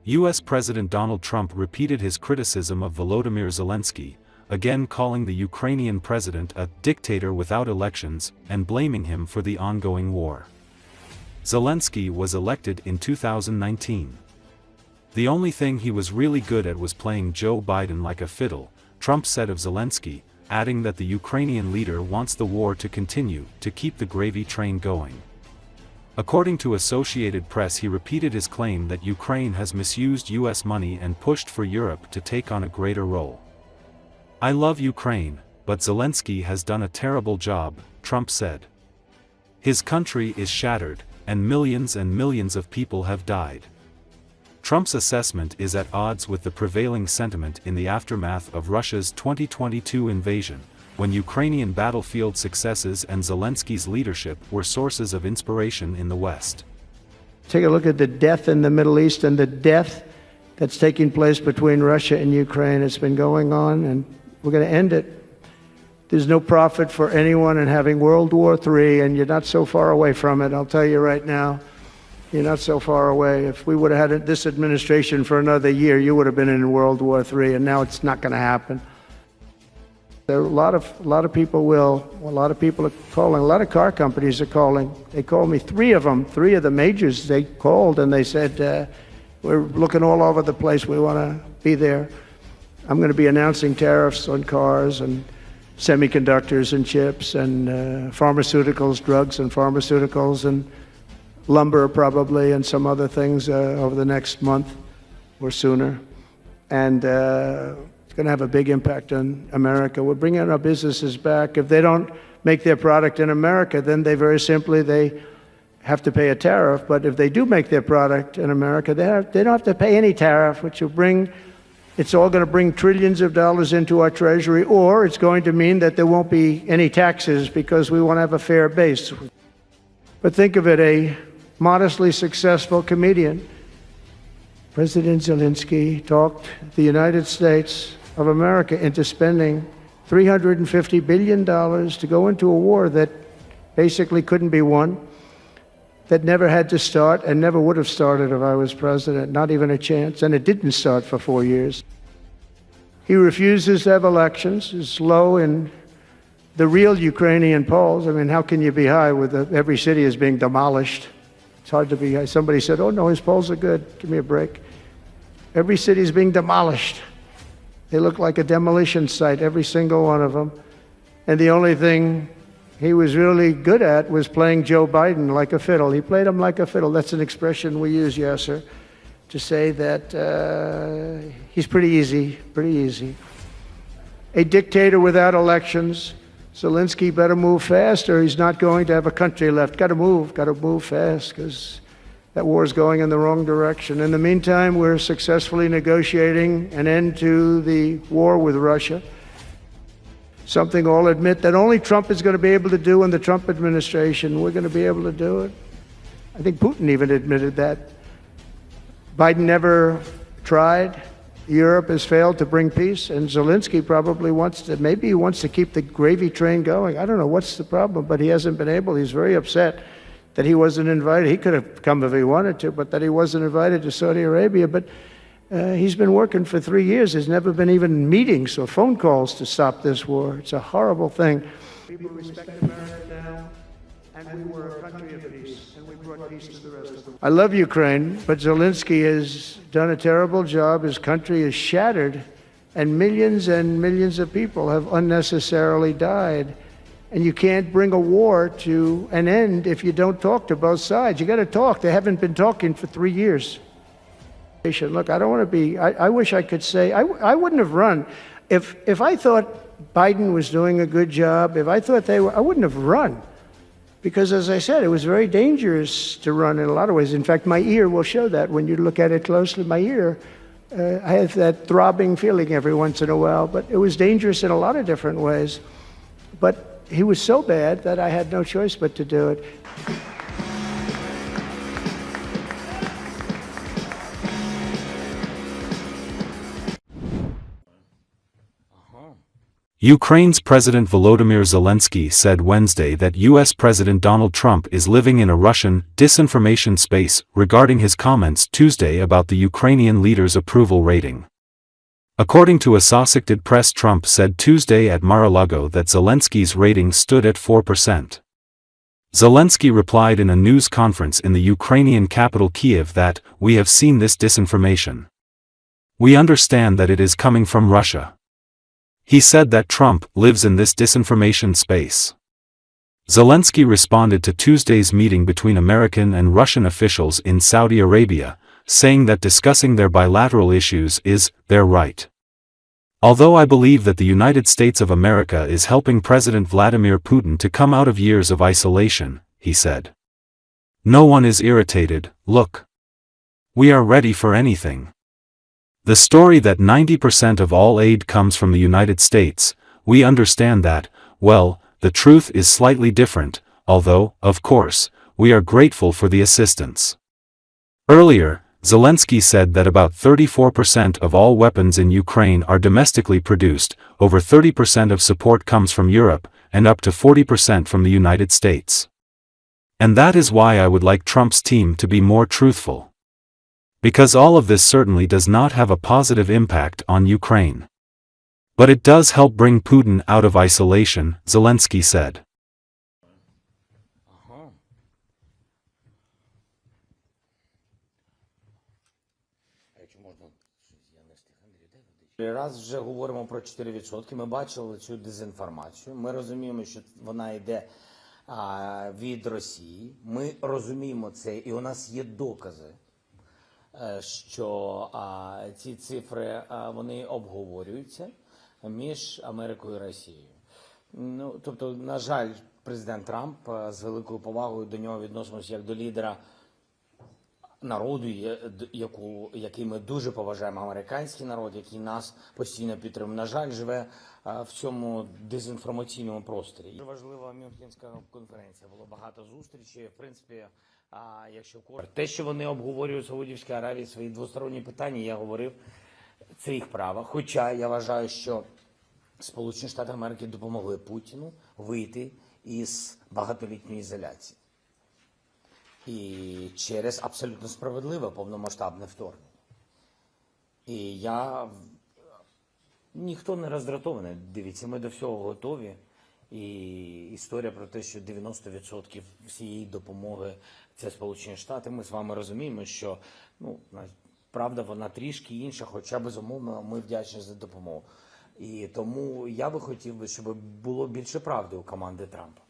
U.S. President Donald Trump repeated his criticism of Volodymyr Zelensky, again calling the Ukrainian president a dictator without elections and blaming him for the ongoing war. Zelensky was elected in 2019. The only thing he was really good at was playing Joe Biden like a fiddle, Trump said of Zelensky, adding that the Ukrainian leader wants the war to continue to keep the gravy train going. According to Associated Press, he repeated his claim that Ukraine has misused U.S. money and pushed for Europe to take on a greater role. "I love Ukraine, but Zelensky has done a terrible job," Trump said. "His country is shattered, and millions of people have died." Trump's assessment is at odds with the prevailing sentiment in the aftermath of Russia's 2022 invasion, when Ukrainian battlefield successes and Zelensky's leadership were sources of inspiration in the West. Take a look at the death in the Middle East and the death that's taking place between Russia and Ukraine. It's been going on, and we're going to end it. There's no profit for anyone in having World War III, and you're not so far away from it, I'll tell you right now. You're not so far away. If we would have had this administration for another year, you would have been in World War III, and now it's not going to happen. There are a lot of people are calling, a lot of car companies are calling. They called me, three of the majors, they called and they said, we're looking all over the place, we want to be there. I'm going to be announcing tariffs on cars and semiconductors and chips and pharmaceuticals, drugs and pharmaceuticals and lumber probably and some other things over the next month or sooner. And it's going to have a big impact on America. We're bringing our businesses back. If they don't make their product in America, then they have to pay a tariff. But if they do make their product in America, they don't have to pay any tariff, which will it's all going to bring trillions of dollars into our treasury, or it's going to mean that there won't be any taxes because we won't have a fair base. But think of it, a modestly successful comedian, President Zelensky, talked the United States of America into spending $350 billion to go into a war that basically couldn't be won, that never had to start and never would have started if I was president, not even a chance, and it didn't start for 4 years. He refuses to have elections, is low in the real Ukrainian polls. I mean, how can you be high with every city is being demolished? It's hard to be high. Somebody said, oh no, his polls are good, give me a break. Every city is being demolished. They look like a demolition site, every single one of them. And the only thing he was really good at was playing Joe Biden like a fiddle. He played him like a fiddle. That's an expression we use, Yasser, to say that he's pretty easy. A dictator without elections. Zelensky better move fast or he's not going to have a country left. Got to move fast because that war is going in the wrong direction. In the meantime, we're successfully negotiating an end to the war with Russia. Something I'll admit that only Trump is going to be able to do in the Trump administration. We're going to be able to do it. I think Putin even admitted that. Biden never tried. Europe has failed to bring peace, and Zelensky probably maybe he wants to keep the gravy train going. I don't know what's the problem, but he hasn't been able. He's very upset that he wasn't invited. He could have come if he wanted to, but that he wasn't invited to Saudi Arabia. But he's been working for 3 years. There's never been even meetings or phone calls to stop this war. It's a horrible thing. People respect America now, and we were a country of peace, and we brought peace to the rest of the world. I love Ukraine, but Zelensky has done a terrible job. His country is shattered, and millions of people have unnecessarily died. And you can't bring a war to an end if you don't talk to both sides. You got to talk. They haven't been talking for 3 years. Look, I don't want to be, I wish I could say, I wouldn't have run. If I thought Biden was doing a good job, I wouldn't have run. Because as I said, it was very dangerous to run in a lot of ways. In fact, my ear will show that when you look at it closely. My ear, I have that throbbing feeling every once in a while, but it was dangerous in a lot of different ways. But he was so bad that I had no choice but to do it. Ukraine's President Volodymyr Zelensky said Wednesday that US President Donald Trump is living in a Russian disinformation space regarding his comments Tuesday about the Ukrainian leader's approval rating. According to Associated Press, Trump said Tuesday at Mar-a-Lago that Zelensky's rating stood at 4%. Zelensky replied in a news conference in the Ukrainian capital Kiev that, "We have seen this disinformation. We understand that it is coming from Russia." He said that Trump lives in this disinformation space. Zelensky responded to Tuesday's meeting between American and Russian officials in Saudi Arabia, saying that discussing their bilateral issues is their right. "Although I believe that the United States of America is helping President Vladimir Putin to come out of years of isolation," he said. "No one is irritated, look. We are ready for anything. The story that 90% of all aid comes from the United States, we understand that, well, the truth is slightly different, although, of course, we are grateful for the assistance." Earlier, Zelensky said that about 34% of all weapons in Ukraine are domestically produced, over 30% of support comes from Europe, and up to 40% from the United States. "And that is why I would like Trump's team to be more truthful. Because all of this certainly does not have a positive impact on Ukraine. But it does help bring Putin out of isolation," Zelensky said. Раз вже говоримо про 4%, ми бачили цю дезінформацію, ми розуміємо, що вона йде від Росії, ми розуміємо це, і у нас є докази, що ці цифри, вони обговорюються між Америкою і Росією. Ну, тобто, на жаль, президент Трамп, з великою повагою до нього відносимося як до лідера народу, який ми дуже поважаємо, американський народ, який нас постійно підтримує. На жаль, живе в цьому дезінформаційному просторі. Дуже важлива Мюнхенська конференція, було багато зустрічей, в принципі, якщо те, що вони обговорюють в Саудівській Аравії свої двосторонні питання, я говорив, це їх право. Хоча я вважаю, що Сполучені Штати Америки допомогли Путіну вийти із багатолітньої ізоляції. І через абсолютно справедливе повномасштабне вторгнення. І ніхто не роздратований. Дивіться, ми до всього готові. І історія про те, що 90% всієї допомоги – це Сполучені Штати, ми з вами розуміємо, що, правда, вона трішки інша, хоча, безумовно, ми вдячні за допомогу. І тому я би хотів, щоб було більше правди у команди Трампа.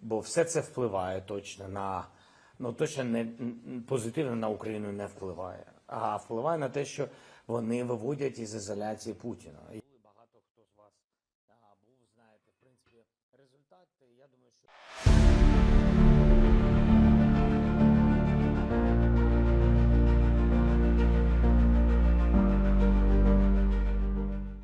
Бо все це впливає точно на, точно не позитивно на Україну не впливає, а впливає на те, що вони виводять із ізоляції Путіна. Багато хто з вас був, знаєте, в принципі, результати, я думаю, що...